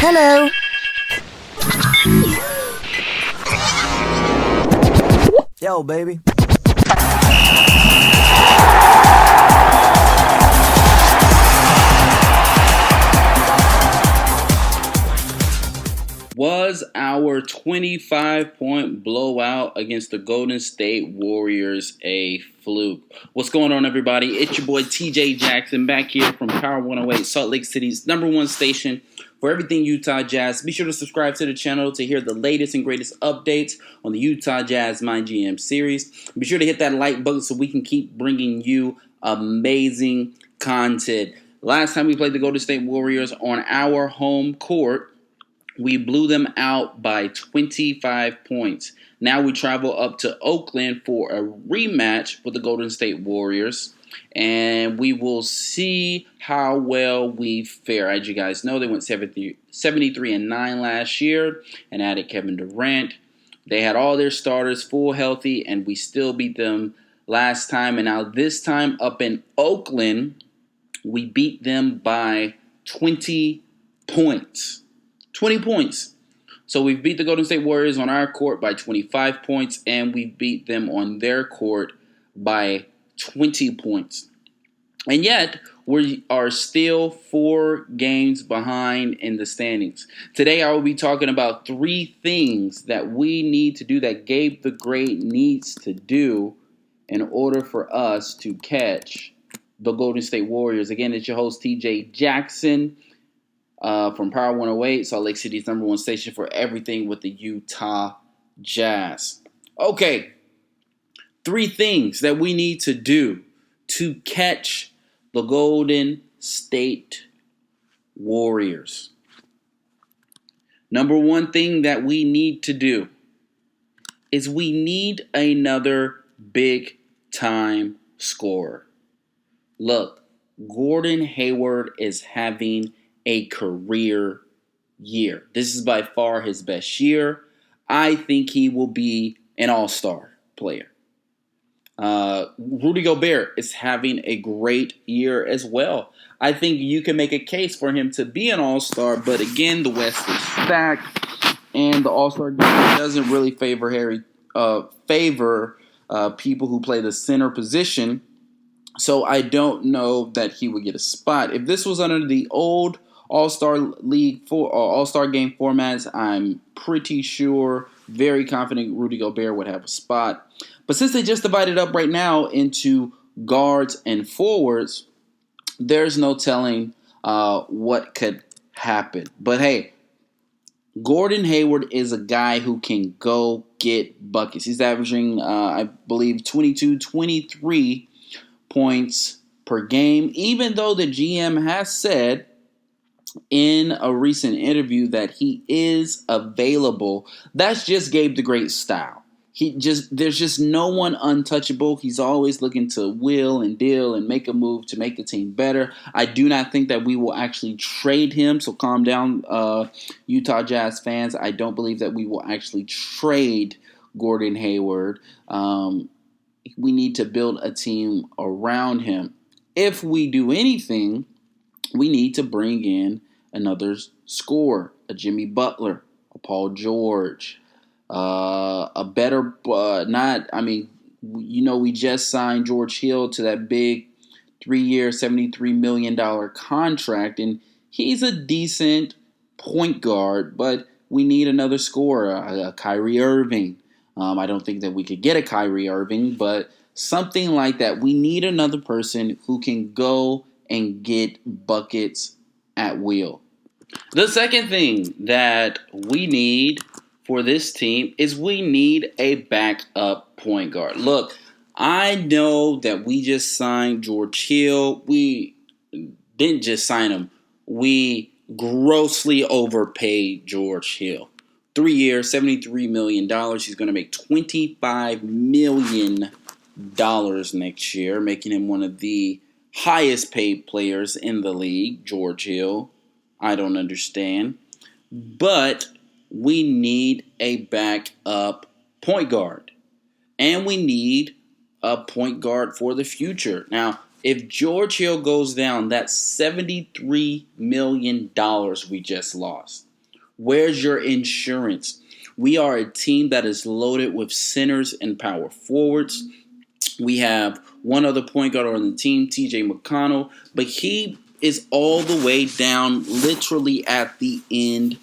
Hello. Yo, baby. Was our 25-point blowout against the Golden State Warriors a fluke? What's going on, everybody? It's your boy TJ Jackson back here from Power 108, Salt Lake City's #1 station for everything Utah Jazz. Be sure to subscribe to the channel to hear the latest and greatest updates on the Utah Jazz MyGM series. Be sure to hit that like button so we can keep bringing you amazing content. Last time we played the Golden State Warriors on our home court, we blew them out by 25 points. Now we travel up to Oakland for a rematch with the Golden State Warriors, and we will see how well we fare. As you guys know, they went 73-9 last year and added Kevin Durant. They had all their starters full healthy, and we still beat them last time. And now this time up in Oakland, we beat them by 20 points. 20 points. So we beat the Golden State Warriors on our court by 25 points, and we beat them on their court by 20 points. And yet, we are still 4 games behind in the standings. Today, I will be talking about 3 things that we need to do, that Gabe the Great needs to do in order for us to catch the Golden State Warriors. Again, it's your host, TJ Jackson. From Power 108, Salt Lake City's #1 station for everything with the Utah Jazz. Okay, 3 things that we need to do to catch the Golden State Warriors. Number 1 thing that we need to do is we need another big-time scorer. Look, Gordon Hayward is having a career year. This is by far his best year. I think he will be an all-star player. Rudy Gobert is having a great year as well. I think you can make a case for him to be an all-star, but again, the West is stacked, and the all-star game doesn't really favor people who play the center position. So I don't know that he would get a spot. If this was under the old All-Star League All-Star game formats, I'm pretty sure, very confident Rudy Gobert would have a spot. But since they just divided up right now into guards and forwards, there's no telling what could happen. But hey, Gordon Hayward is a guy who can go get buckets. He's averaging, I believe, 22, 23 points per game, even though the GM has said in a recent interview that he is available. That's just Gabe the Great style. There's just no one untouchable. He's always looking to wheel and deal and make a move to make the team better. I do not think that we will actually trade him, so calm down, Utah Jazz fans. I don't believe that we will actually trade Gordon Hayward. We need to build a team around him. If we do anything, we need to bring in another scorer, a Jimmy Butler, a Paul George, a better, we just signed George Hill to that big 3-year, $73 million contract, and he's a decent point guard, but we need another scorer, a Kyrie Irving. I don't think that we could get a Kyrie Irving, but something like that. We need another person who can go and get buckets at will. The second thing that we need for this team is we need a backup point guard. Look, I know that we just signed George Hill. We didn't just sign him. We grossly overpaid George Hill. 3 years, $73 million. He's going to make $25 million next year, making him one of the highest paid players in the league. George Hill, I don't understand. But we need a backup point guard. And we need a point guard for the future. Now, if George Hill goes down, that's $73 million we just lost. Where's your insurance? We are a team that is loaded with centers and power forwards. We have one other point guard on the team, TJ McConnell, but he is all the way down, literally at the end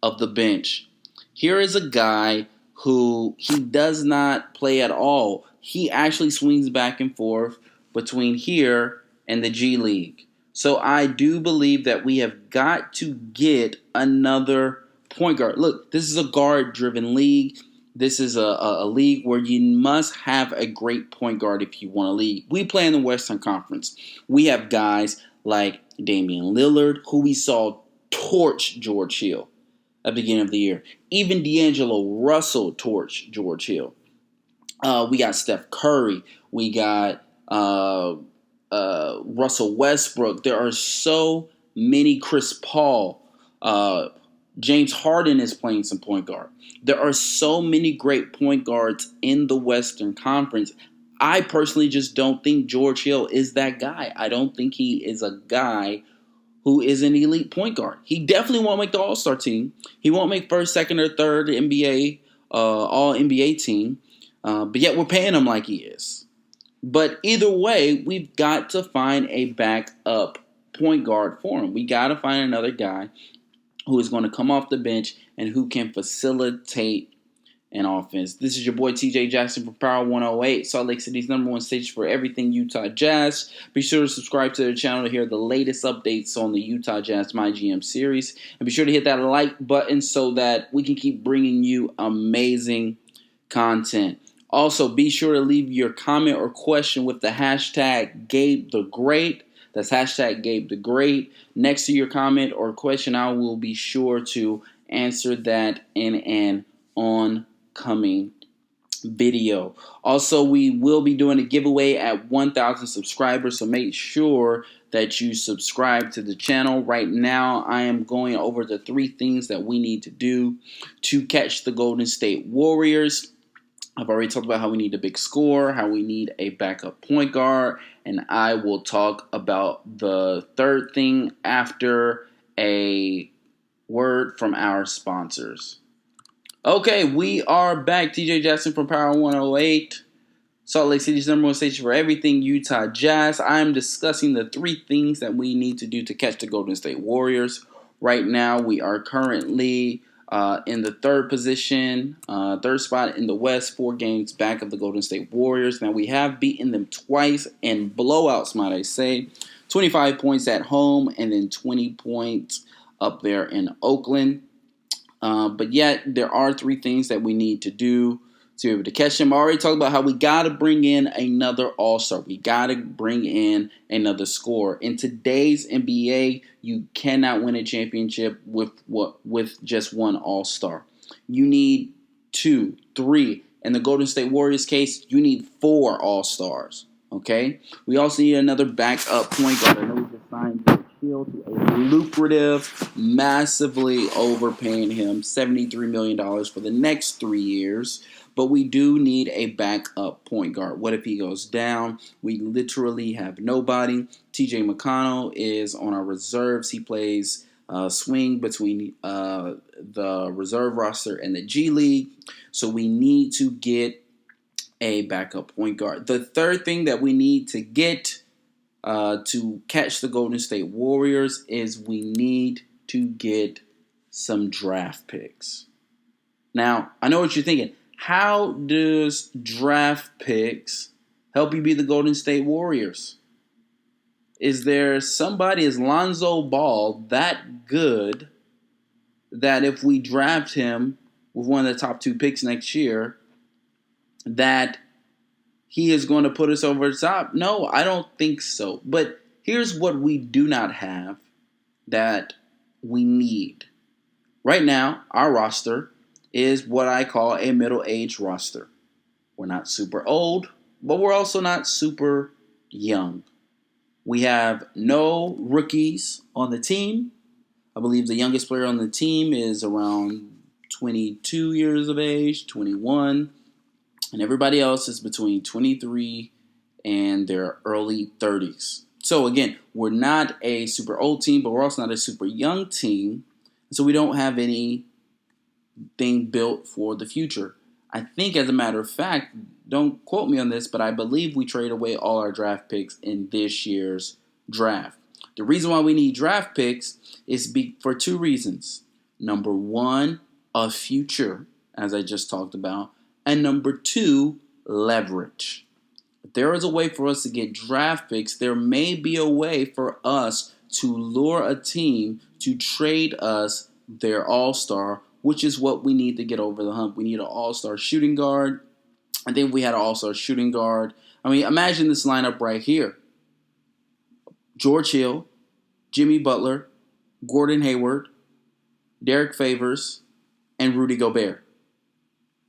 of the bench. Here is a guy who he does not play at all. He actually swings back and forth between here and the G League. So I do believe that we have got to get another point guard. Look, this is a guard-driven league. This is a league where you must have a great point guard if you want to lead. We play in the Western Conference. We have guys like Damian Lillard, who we saw torch George Hill at the beginning of the year. Even D'Angelo Russell torched George Hill. We got Steph Curry. We got Russell Westbrook. There are so many. Chris Paul. James Harden is playing some point guard. There are so many great point guards in the Western Conference. I personally just don't think George Hill is that guy. I don't think he is a guy who is an elite point guard. He definitely won't make the All-Star team. He won't make first, second, or third NBA, All-NBA team. But yet we're paying him like he is. But either way, we've got to find a backup point guard for him. We got to find another guy who is going to come off the bench and who can facilitate an offense. This is your boy TJ Jackson from Power 108, Salt Lake City's #1 station for everything Utah Jazz. Be sure to subscribe to the channel to hear the latest updates on the Utah Jazz MyGM series. And be sure to hit that like button so that we can keep bringing you amazing content. Also, be sure to leave your comment or question with the hashtag #GabeTheGreat. That's hashtag #GabeTheGreat. Next to your comment or question, I will be sure to answer that in an oncoming video. Also, we will be doing a giveaway at 1,000 subscribers, so make sure that you subscribe to the channel. Right now, I am going over the 3 things that we need to do to catch the Golden State Warriors. I've already talked about how we need a big score, how we need a backup point guard, and I will talk about the third thing after a word from our sponsors. Okay, we are back. TJ Jackson from Power 108, Salt Lake City's #1 station for everything Utah Jazz. I am discussing the 3 things that we need to do to catch the Golden State Warriors. Right now, we are currently in the third spot in the West, 4 games back of the Golden State Warriors. Now, we have beaten them twice in blowouts, might I say. 25 points at home and then 20 points up there in Oakland. But yet, there are 3 things that we need to do to be able to catch them. I already talked about how we got to bring in another All-Star. We got to bring in another scorer. In today's NBA, you cannot win a championship with just one All-Star. You need 2, 3. In the Golden State Warriors case, you need 4 All-Stars. Okay? We also need another backup point guard. I know we just signed George Hill to a lucrative, massively overpaying him $73 million for the next 3 years. But we do need a backup point guard. What if he goes down? We literally have nobody. TJ McConnell is on our reserves. He plays swing between the reserve roster and the G League. So we need to get a backup point guard. The third thing that we need to get to catch the Golden State Warriors is we need to get some draft picks. Now, I know what you're thinking. How does draft picks help you be the Golden State Warriors? Is there somebody, is Lonzo Ball that good that if we draft him with one of the top 2 picks next year, that he is going to put us over the top? No, I don't think so. But here's what we do not have that we need. Right now, our roster is what I call a middle-aged roster. We're not super old, but we're also not super young. We have no rookies on the team. I believe the youngest player on the team is around 22 years of age, 21. And everybody else is between 23 and their early 30s. So again, we're not a super old team, but we're also not a super young team. So we don't have anything built for the future. I think, as a matter of fact, don't quote me on this, but I believe we trade away all our draft picks in this year's draft. The reason why we need draft picks is for two reasons. Number one, a future, as I just talked about. And number two, leverage. If there is a way for us to get draft picks, there may be a way for us to lure a team to trade us their all-star, which is what we need to get over the hump. We need an all-star shooting guard. I think if we had an all-star shooting guard, I mean, imagine this lineup right here. George Hill, Jimmy Butler, Gordon Hayward, Derek Favors, and Rudy Gobert.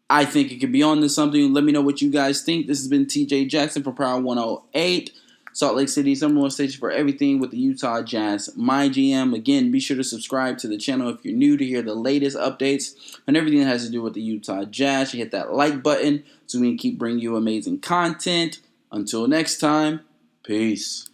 I think it could be on to something. Let me know what you guys think. This has been TJ Jackson from Power 108. Salt Lake City's number one station for everything with the Utah Jazz. MyGM. Again, be sure to subscribe to the channel if you're new to hear the latest updates and everything that has to do with the Utah Jazz. You hit that like button so we can keep bringing you amazing content. Until next time, peace.